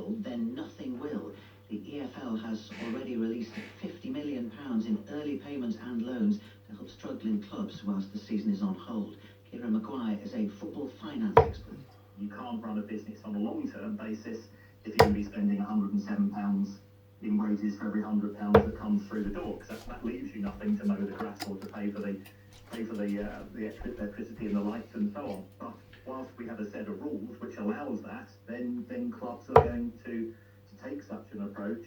will, then nothing will. The EFL has already released £50 million in early payments and loans to help struggling clubs whilst the season is on hold. Kieran Maguire is a football finance expert. You can't run a business on a long-term basis if you're going to be spending £107 in wages for every £100 that comes through the door, because that leaves you nothing to mow the grass or to pay for the electricity and the lights and so on. But whilst we have a set of rules which allows that, then clubs are going to take such an approach.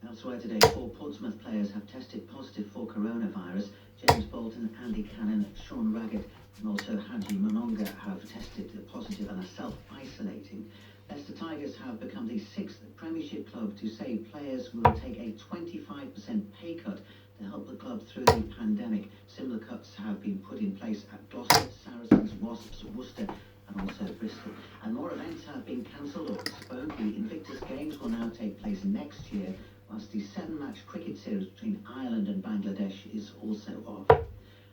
Elsewhere today, 4 Portsmouth players have tested positive for coronavirus. James Bolton, Andy Cannon, Sean Raggett and also Haji Mononga have tested positive and are self-isolating. Leicester Tigers have become the 6th Premiership club to say players will take a 25% pay cut to help the club through the pandemic. Similar cuts have been put in place at Gloucester, Saracens, Wasps, Worcester and also Bristol. And more events have been cancelled or postponed. The Invictus Games will now take place next year, whilst the 7-match cricket series between Ireland and Bangladesh is also off.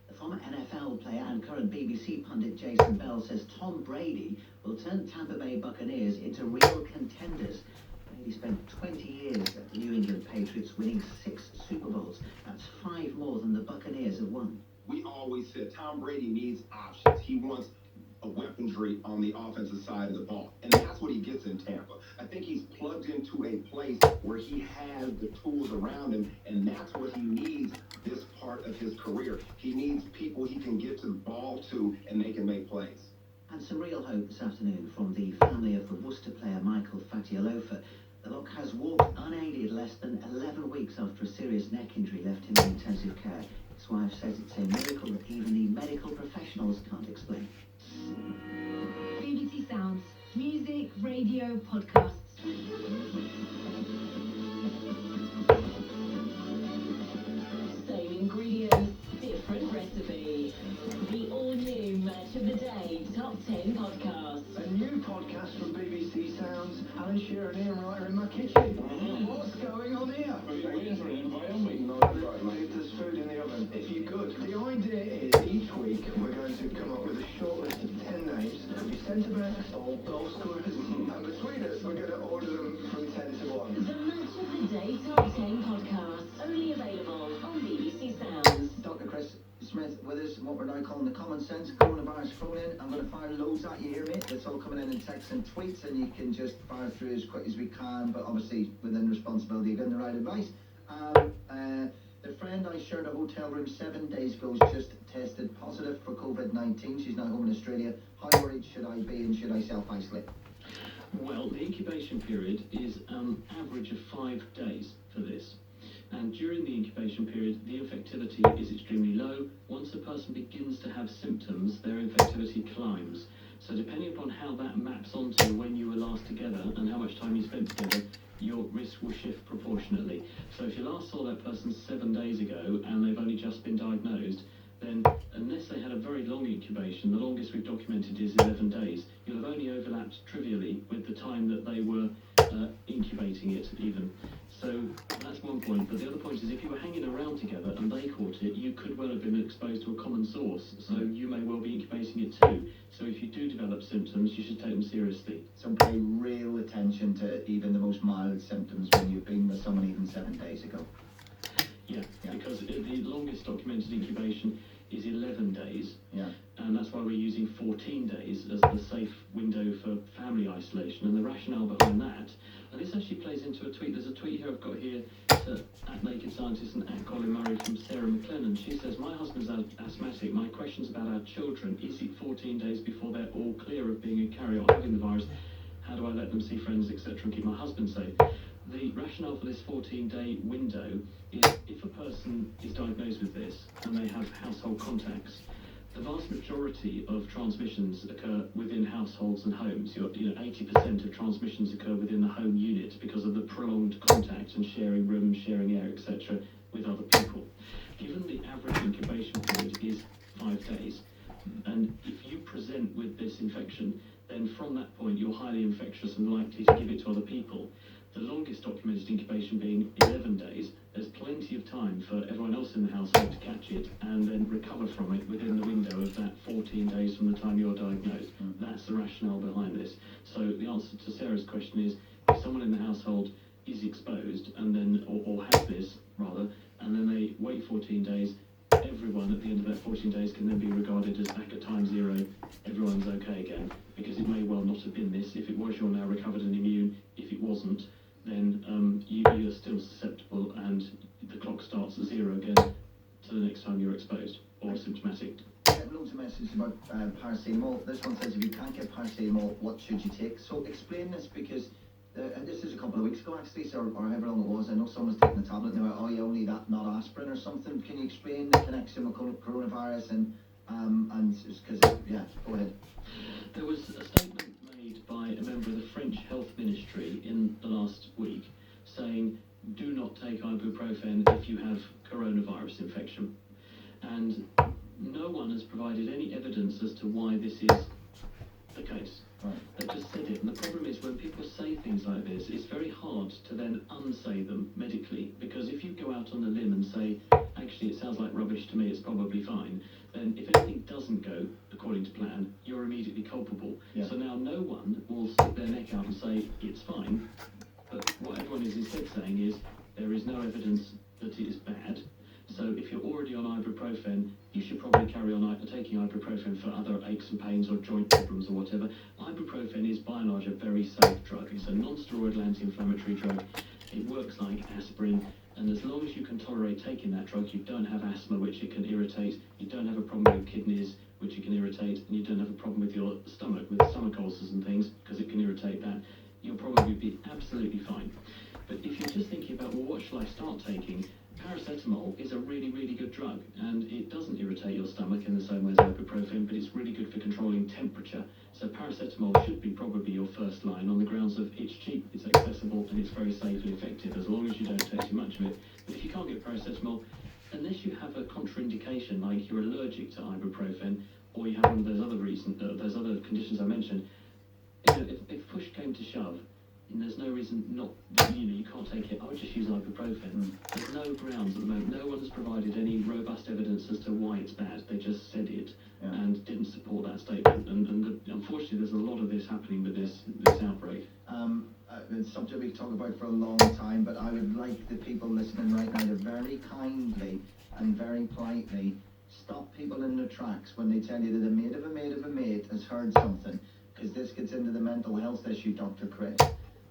The former NFL player and current BBC pundit Jason Bell says Tom Brady will turn Tampa Bay Buccaneers into real contenders. Brady spent 20 years at the New England Patriots, winning 6 Super Bowls. That's 5 more than the Buccaneers have won. We always said Tom Brady needs options. He wants a weaponry on the offensive side of the ball, and that's what he gets in Tampa. I think he's plugged into a place where he has the tools around him, and that's what he needs this part of his career. He needs people he can get to the ball to, and they can make plays. And some real hope this afternoon from the family of the Worcester player Michael Fatialofa. The lock has walked unaided less than 11 weeks after a serious neck injury left him in intensive care. His wife says it's a miracle that even the medical professionals can't explain. BBC Sounds, music, radio, podcasts. Same ingredients, different recipe. The all-new Match of the Day Top 10 Podcast. A new podcast from BBC Sounds. Alan Shearer and Ian Wright are in my kitchen. What's going on here? There's food in the oven, if you could. The idea is each week we're going to come up with a short list of 10 names. It'll be centre-backs or goal scorers. And between us, we're going to order them from 10 to 1. The Match of the Day Top 10 Podcast. Only available on BBC Sounds. Dr. Chris Smith with us, what we're now calling the Common Sense Coronavirus Phone In. I'm going to fire loads at you here, mate. It's all coming in texts and tweets, and you can just fire through as quick as we can, but obviously within responsibility of getting the right advice. The friend I shared a hotel room 7 days ago has just tested positive for COVID-19. She's now home in Australia. How worried should I be, and should I self-isolate? Well, the incubation period is an average of 5 days for this. And during the incubation period, the infectivity is extremely low. Once a person begins to have symptoms, their infectivity climbs. So depending upon how that maps onto when you were last together and how much time you spent together, your risk will shift proportionately. So if you last saw that person 7 days ago and they've only just been diagnosed, then unless they had a very long incubation, the longest we've documented is 11 days, you'll have only overlapped trivially with the time that they were incubating it even. So that's one point. But the other point is if you were hanging around together and they caught it, you could well have been exposed to a common source. So you may well be incubating it too. So if you do develop symptoms, you should take them seriously. So pay real attention to even the most mild symptoms when you've been with someone even 7 days ago. Yeah, because the longest documented incubation is 11 days. Yeah. And that's why we're using 14 days as the safe window for family isolation. And the rationale behind that, and this actually plays into a tweet. There's a tweet here I've got here to @NakedScientist and @Colin Murray from Sarah McLennan. She says, my husband's asthmatic. My question's about our children. Is it 14 days before they're all clear of being a carrier or having the virus? How do I let them see friends, etc., and keep my husband safe? The rationale for this 14-day window is if a person is diagnosed with this and they have household contacts, the vast majority of transmissions occur within households and homes. 80% of transmissions occur within the home unit because of the prolonged contact and sharing rooms, sharing air, etc. with other people. Given the average incubation period is 5 days, and if you present with this infection, then from that point you're highly infectious and likely to give it to other people. The longest documented incubation being 11 days, there's plenty of time for everyone else in the household to catch it and then recover from it within the window of that 14 days from the time you're diagnosed. That's the rationale behind this. So the answer to Sarah's question is, if someone in the house household is exposed, and then, or has this, rather, and then they wait 14 days, everyone at the end of that 14 days can then be regarded as back at time zero, everyone's okay again, because it may well not have been this. If it was, you're now recovered and immune. If it wasn't, then you're still susceptible, and the clock starts at zero again to the next time you're exposed or symptomatic. I have loads of messages about paracetamol. This one says, if you can't get paracetamol, what should you take? So explain this, because this is a couple of weeks ago actually, so, or however long it was. I know someone's taking a tablet and they went, oh, you only that, not aspirin or something. Can you explain the connection with coronavirus and because, yeah, go ahead. There was a statement made by a member of the French Health Ministry in the last week saying, do not take ibuprofen if you have coronavirus infection. And no one has provided any evidence as to why this is the case. Right. They just said it. And the problem is, when people say things like this, it's very hard to then unsay them medically, because if you go out on a limb and say, actually it sounds like rubbish to me, it's probably fine, then if anything doesn't go according to plan, you're immediately culpable. Yeah. So now no one will stick their neck out and say it's fine, but what everyone is instead saying is there is no evidence that it is bad. So if you're already on ibuprofen, you should probably carry on taking ibuprofen for other aches and pains or joint problems or whatever. Ibuprofen is by and large a very safe drug. It's a non-steroidal anti-inflammatory drug. It works like aspirin, and as long as you can tolerate taking that drug, you don't have asthma, which it can irritate, you don't have a problem with kidneys, which it can irritate, and you don't have a problem with your stomach, with stomach ulcers and things, because it can irritate that, you'll probably be absolutely fine. But if you're just thinking about, well, what shall I start taking? Paracetamol is a really, really good drug, and it doesn't irritate your stomach in the same way as ibuprofen, but it's really good for controlling temperature. So paracetamol should be probably your first line, on the grounds of it's cheap, it's accessible, and it's very safe and effective, as long as you don't take too much of it. But if you can't get paracetamol, unless you have a contraindication, like you're allergic to ibuprofen, or you have one of those other conditions I mentioned, if push came to shove, and there's no reason not, you can't take it, I would just use ibuprofen. There's no grounds at the moment. No one has provided any robust evidence as to why it's bad. They just said it and didn't support that statement. And unfortunately, there's a lot of this happening with this outbreak. It's something we talk about for a long time, but I would like the people listening right now to very kindly and very politely stop people in their tracks when they tell you that a mate of a mate of a mate has heard something, because this gets into the mental health issue, Dr. Chris.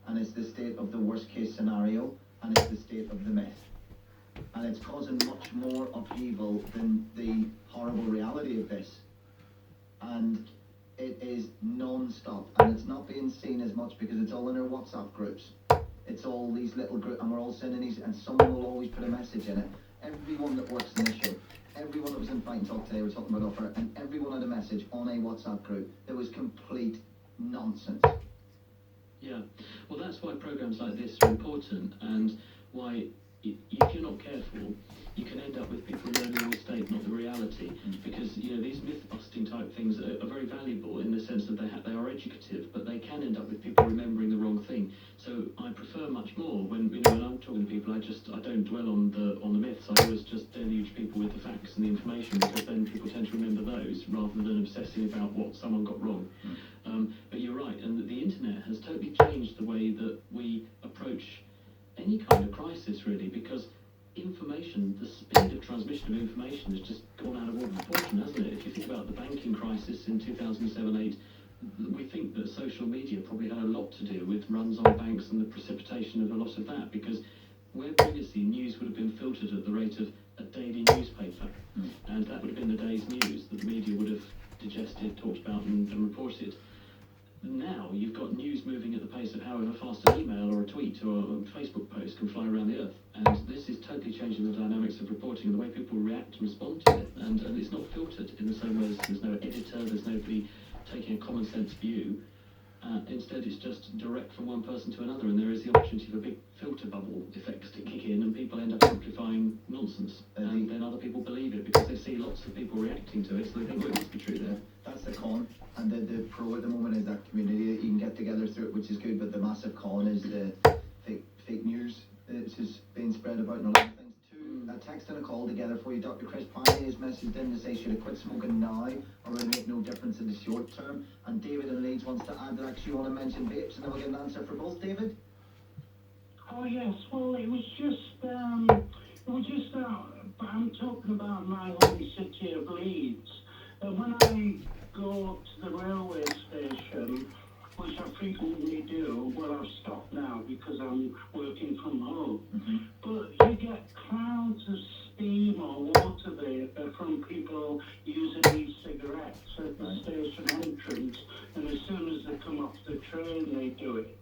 And it's the state of the worst case scenario, and it's the state of the myth. And it's causing much more upheaval than the horrible reality of this. And it is non-stop, and it's not being seen as much because it's all in our WhatsApp groups. It's all these little groups, and we're all sending these, and someone will always put a message in it. Everyone that works in the show, everyone that was in Fight and Talk today, we're talking about offer, and everyone had a message on a WhatsApp group. There was complete nonsense. Yeah, well, that's why programs like this are important, and why, if you're not careful, you can end up with people learning the mistake, not the reality. Because these myth-busting type things are very valuable in the sense that they are educative, but they can end up with people remembering the wrong thing. So I prefer much more when I'm talking to people, I don't dwell on the myths. I always just deluge people with the facts and the information, because then people tend to remember those rather than obsessing about what someone got wrong. But you're right, and the internet has totally changed the way that we approach any kind of crisis, really, because information, the speed of transmission of information has just gone out of all proportion, hasn't it? If you think about the banking crisis in 2007-8, we think that social media probably had a lot to do with runs on banks and the precipitation of a lot of that, because where previously news would have been filtered at the rate of a daily newspaper, and that would have been the day's news that the media would have digested, talked about and reported. Now you've got news moving at the pace of however fast an email or a tweet or a Facebook post can fly around the earth, and this is totally changing the dynamics of reporting and the way people react and respond to it, and it's not filtered in the same way as there's no editor, there's nobody taking a common sense view. Instead, it's just direct from one person to another, and there is the opportunity for big filter bubble effects to kick in, and people end up amplifying nonsense, and then other people believe it because they see lots of people reacting to it, so they think, well, it must be true there. That's the con, and the pro at the moment is that community that you can get together through it, which is good, but the massive con is the fake news that's just being spread about and a lot of things. A text and a call together for you. Dr. Chris Pine has messaged in to say, should I quit smoking now, or will it make no difference in the short term? And David in Leeds wants to add that, actually you want to mention vapes, and then we'll get an answer for both, David? talking about my home city of Leeds. When I go to the railway station, which I frequently do, well, I've stopped now because I'm working from home, but you get clouds of steam or water vapour from people using e-cigarettes at the station entrance, and as soon as they come off the train, they do it.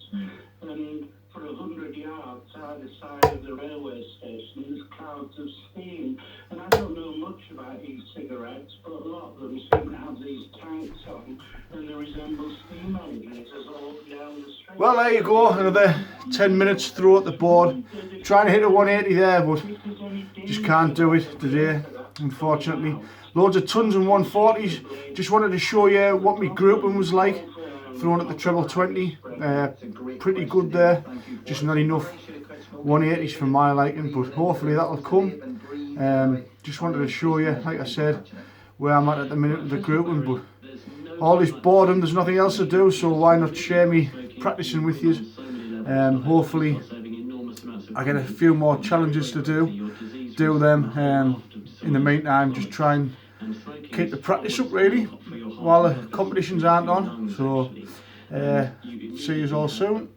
And for 100 yards either side of the railway station, there's clouds of steam. And I don't know much about e-cigarettes, but a lot of them seem to have these tanks on, and they resemble steam engines as all up and down the street. Well, there you go, another 10 minutes through at the board. Trying to hit a 180 there, but just can't do it today, unfortunately. Loads of tons and 140s. Just wanted to show you what my grouping was like. Throwing at the treble 20, pretty good there, just not enough 180s for my liking, but hopefully that'll come. Just wanted to show you, like I said, where I'm at the minute with the grouping, but all this boredom, there's nothing else to do, so why not share me practicing with you. Hopefully I get a few more challenges to do them. In the meantime, just try and keep the practice up really while the competitions aren't on. So see you all soon.